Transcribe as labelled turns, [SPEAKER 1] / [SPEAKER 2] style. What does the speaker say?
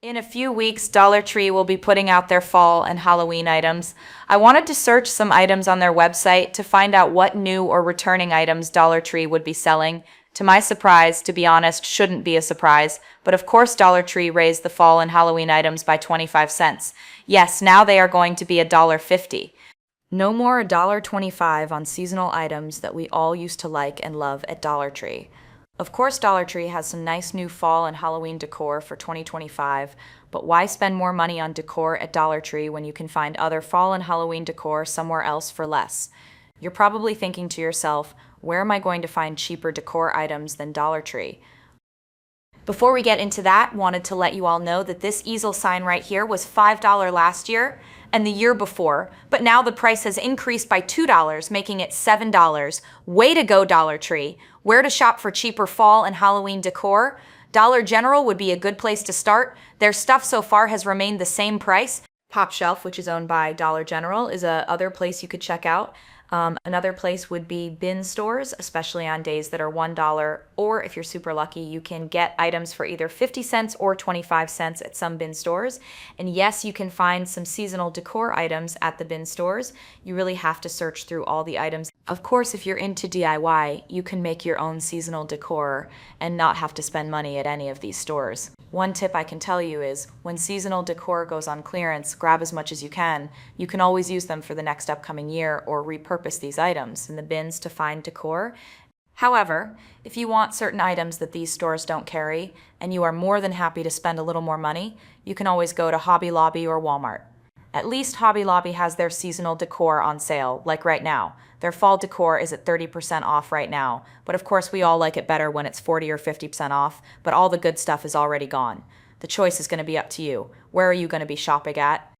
[SPEAKER 1] In a few weeks, Dollar Tree will be putting out their fall and Halloween items. I wanted to search some items on their website to find out what new or returning items Dollar Tree would be selling. To my surprise, to be honest, shouldn't be a surprise, but of course Dollar Tree raised the fall and Halloween items by 25 cents. Yes, now they are going to be $1.50. No more $1.25 on seasonal items that we all used to like and love at Dollar Tree. Of course, Dollar Tree has some nice new fall and Halloween decor for 2025, but why spend more money on decor at Dollar Tree when you can find other fall and Halloween decor somewhere else for less? You're probably thinking to yourself, where am I going to find cheaper decor items than Dollar Tree? Before we get into that, wanted to let you all know that this easel sign right here was $5 last year and the year before, but now the price has increased by $2, making it $7. Way to go, Dollar Tree. Where to shop for cheaper fall and Halloween decor? Dollar General would be a good place to start. Their stuff so far has remained the same price. Top Shelf, which is owned by Dollar General, is a other place you could check out. Another place would be bin stores, especially on days that are $1, or if you're super lucky, you can get items for either 50 cents or 25 cents at some bin stores. And yes, you can find some seasonal decor items at the bin stores. You really have to search through all the items. Of course, if you're into DIY, you can make your own seasonal decor and not have to spend money at any of these stores. One tip I can tell you is when seasonal decor goes on clearance, grab as much as you can. You can always use them for the next upcoming year or repurpose these items in the bins to find decor. However, if you want certain items that these stores don't carry and you are more than happy to spend a little more money, you can always go to Hobby Lobby or Walmart. At least Hobby Lobby has their seasonal decor on sale, like right now. Their fall decor is at 30% off right now, but of course we all like it better when it's 40 or 50% off, but all the good stuff is already gone. The choice is going to be up to you. Where are you going to be shopping at?